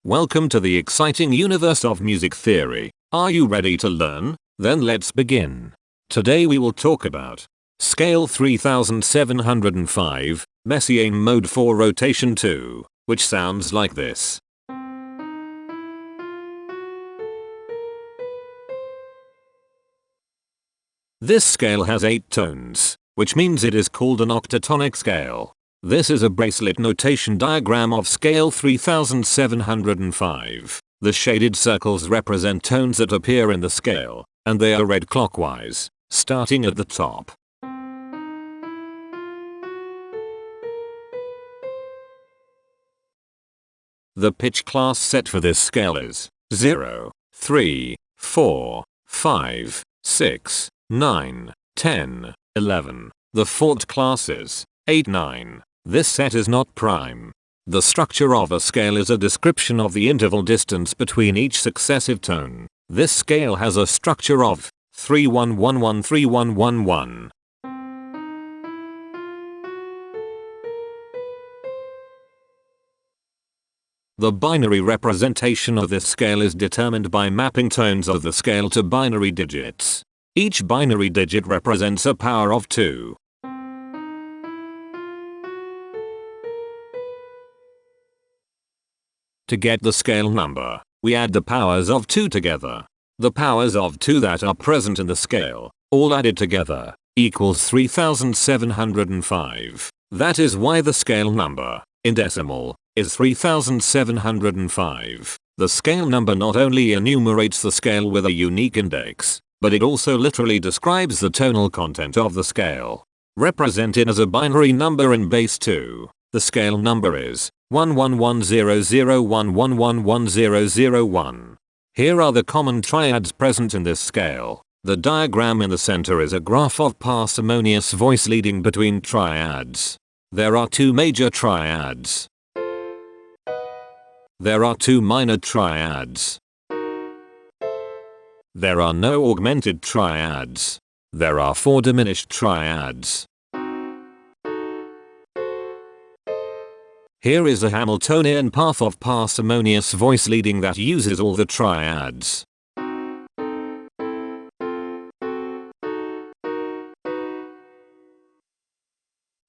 Welcome to the exciting universe of music theory. Are you ready to learn? Then let's begin. Today we will talk about Scale 3705, Messiaen Mode for Rotation 2, which sounds like this. This scale has 8 tones, which means it is called an octatonic scale. This is a bracelet notation diagram of scale 3705. The shaded circles represent tones that appear in the scale, and they are read clockwise, starting at the top. The pitch class set for this scale is 0, 3, 4, 5, 6, 9, 10, 11. The fault class is 8, 9. This set is not prime. The structure of a scale is a description of the interval distance between each successive tone. This scale has a structure of 3-1-1-1-3-1-1-1. The binary representation of this scale is determined by mapping tones of the scale to binary digits. Each binary digit represents a power of 2. To get the scale number, we add the powers of 2 together. The powers of 2 that are present in the scale, all added together, equals 3705. That is why the scale number, in decimal, is 3705. The scale number not only enumerates the scale with a unique index, but it also literally describes the tonal content of the scale. Represented as a binary number in base 2, the scale number is 1110011111001. Here are the common triads present in this scale. The diagram in the center is a graph of parsimonious voice leading between triads. There are 2 major triads. There are 2 minor triads. There are no augmented triads. There are 4 diminished triads. Here is a Hamiltonian path of parsimonious voice leading that uses all the triads.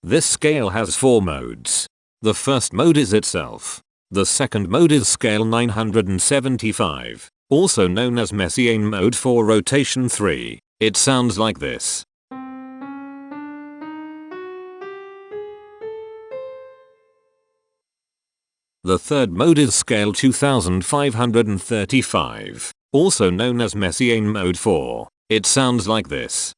This scale has 4 modes. The first mode is itself. The second mode is scale 975, also known as Messiaen Mode for Rotation 3. It sounds like this. The third mode is scale 2535, also known as Messiaen Mode 4. It sounds like this.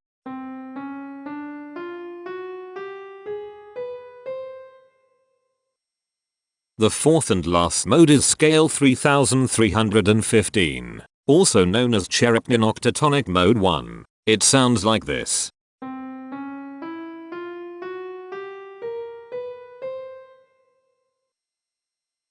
The fourth and last mode is scale 3315, also known as Cherepnin Octatonic Mode 1. It sounds like this.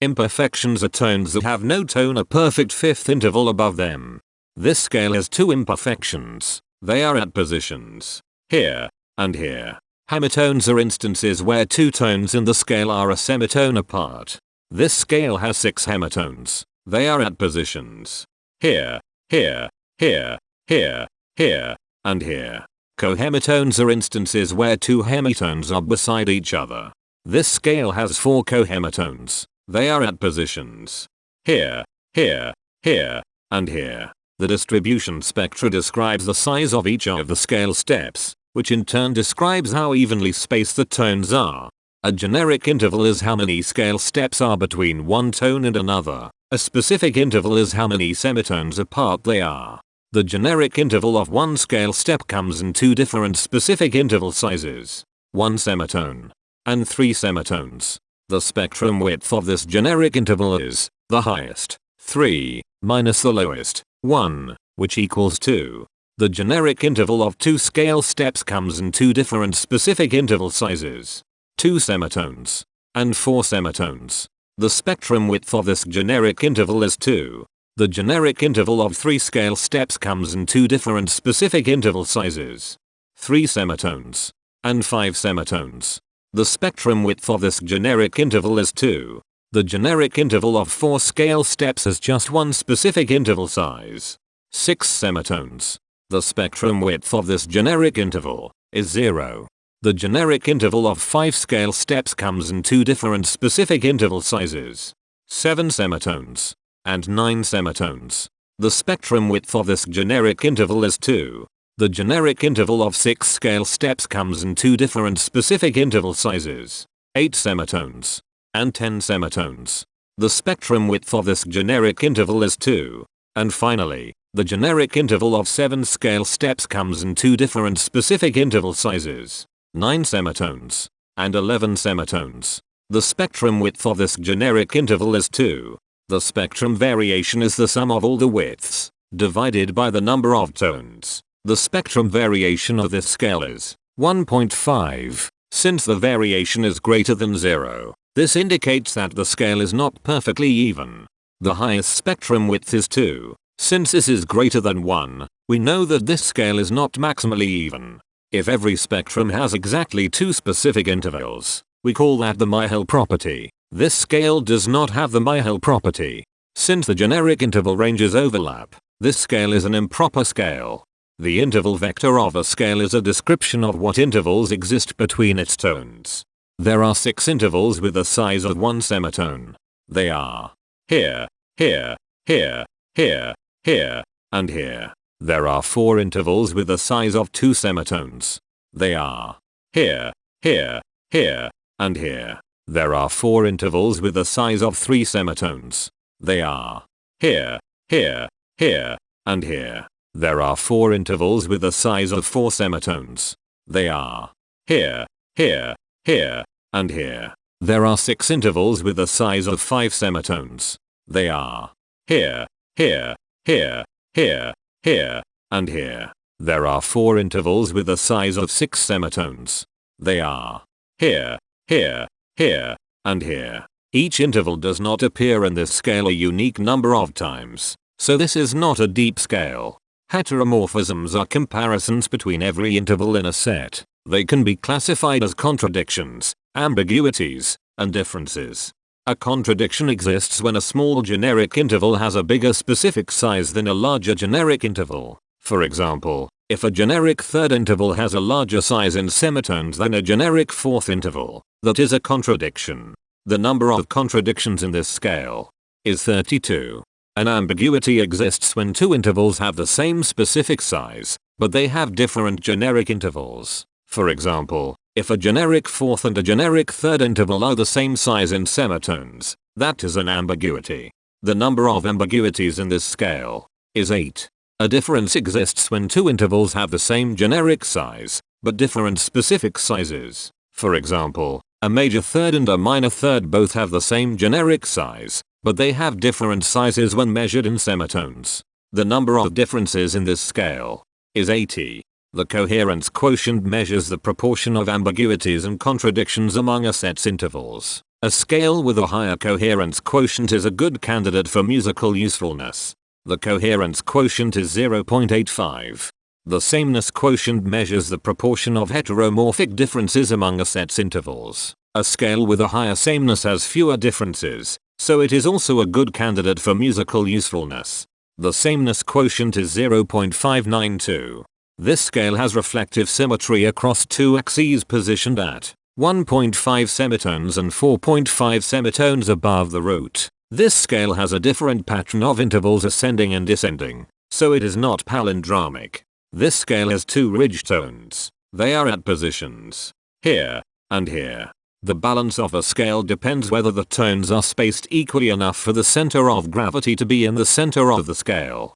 Imperfections are tones that have no tone, a perfect fifth interval above them. This scale has 2 imperfections. They are at positions here and here. Hemitones are instances where 2 tones in the scale are a semitone apart. This scale has 6 hemitones. They are at positions here, here, here, here, here, and here. Cohemitones are instances where 2 hemitones are beside each other. This scale has 4 cohemitones. They are at positions here, here, here, and here. The distribution spectra describes the size of each of the scale steps, which in turn describes how evenly spaced the tones are. A generic interval is how many scale steps are between one tone and another. A specific interval is how many semitones apart they are. The generic interval of one scale step comes in 2 different specific interval sizes: 1 semitone and 3 semitones. The spectrum width of this generic interval is the highest, 3, minus the lowest, 1, which equals 2. The generic interval of 2 scale steps comes in 2 different specific interval sizes: 2 semitones and 4 semitones. The spectrum width of this generic interval is 2. The generic interval of 3 scale steps comes in 2 different specific interval sizes: 3 semitones and 5 semitones. The spectrum width of this generic interval is 2. The generic interval of 4 scale steps has just one specific interval size. 6 semitones. The spectrum width of this generic interval is 0. The generic interval of 5 scale steps comes in 2 different specific interval sizes. 7 semitones and 9 semitones. The spectrum width of this generic interval is 2. The generic interval of 6 scale steps comes in 2 different specific interval sizes. 8 semitones and 10 semitones. The spectrum width of this generic interval is 2. And finally, the generic interval of 7 scale steps comes in 2 different specific interval sizes. 9 semitones and 11 semitones. The spectrum width of this generic interval is 2. The spectrum variation is the sum of all the widths, divided by the number of tones. The spectrum variation of this scale is 1.5. Since the variation is greater than 0, this indicates that the scale is not perfectly even. The highest spectrum width is 2. Since this is greater than 1, we know that this scale is not maximally even. If every spectrum has exactly 2 specific intervals, we call that the Myhill property. This scale does not have the Myhill property. Since the generic interval ranges overlap, this scale is an improper scale. The interval vector of a scale is a description of what intervals exist between its tones. There are 6 intervals with a size of 1 semitone. They are here, here, here, here, here, and here. There are 4 intervals with a size of 2 semitones. They are here, here, here, and here. There are 4 intervals with a size of 3 semitones. They are here, here, here, and here. There are 4 intervals with a size of 4 semitones. They are here, here, here, and here. There are 6 intervals with a size of 5 semitones. They are here, here, here, here, here, and here. There are 4 intervals with a size of 6 semitones. They are here, here, here, and here. Each interval does not appear in this scale a unique number of times, so this is not a deep scale. Heteromorphisms are comparisons between every interval in a set. They can be classified as contradictions, ambiguities, and differences. A contradiction exists when a small generic interval has a bigger specific size than a larger generic interval. For example, if a generic third interval has a larger size in semitones than a generic fourth interval, that is a contradiction. The number of contradictions in this scale is 32. An ambiguity exists when 2 intervals have the same specific size, but they have different generic intervals. For example, if a generic fourth and a generic third interval are the same size in semitones, that is an ambiguity. The number of ambiguities in this scale is 8. A difference exists when 2 intervals have the same generic size, but different specific sizes. For example, a major third and a minor third both have the same generic size, but they have different sizes when measured in semitones. The number of differences in this scale is 80. The coherence quotient measures the proportion of ambiguities and contradictions among a set's intervals. A scale with a higher coherence quotient is a good candidate for musical usefulness. The coherence quotient is 0.85. The sameness quotient measures the proportion of heteromorphic differences among a set's intervals. A scale with a higher sameness has fewer differences, so it is also a good candidate for musical usefulness. The sameness quotient is 0.592. This scale has reflective symmetry across 2 axes positioned at 1.5 semitones and 4.5 semitones above the root. This scale has a different pattern of intervals ascending and descending, so it is not palindromic. This scale has 2 ridge tones. They are at positions here and here. The balance of a scale depends whether the tones are spaced equally enough for the center of gravity to be in the center of the scale.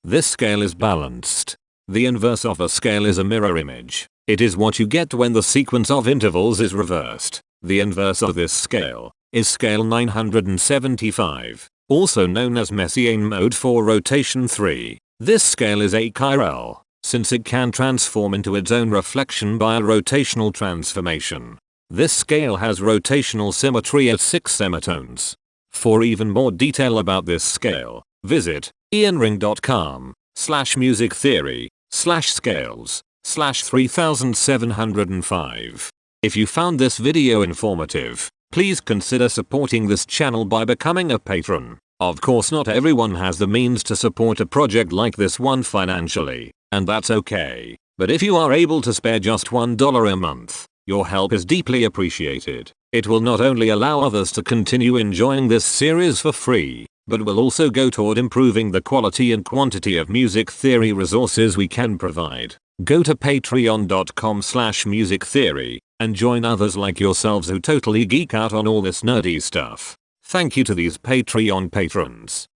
This scale is balanced. The inverse of a scale is a mirror image. It is what you get when the sequence of intervals is reversed. The inverse of this scale is scale 975, also known as Messiaen Mode for rotation 3. This scale is achiral, since it can transform into its own reflection by a rotational transformation. This scale has rotational symmetry at 6 semitones. For even more detail about this scale, visit ianring.com/musictheory/scales. /3705. If you found this video informative, please consider supporting this channel by becoming a patron. Of course, not everyone has the means to support a project like this one financially, and that's okay. But if you are able to spare just $1 a month, your help is deeply appreciated. It will not only allow others to continue enjoying this series for free, but will also go toward improving the quality and quantity of music theory resources we can provide. Go to patreon.com/musictheory and join others like yourselves who totally geek out on all this nerdy stuff. Thank you to these Patreon patrons.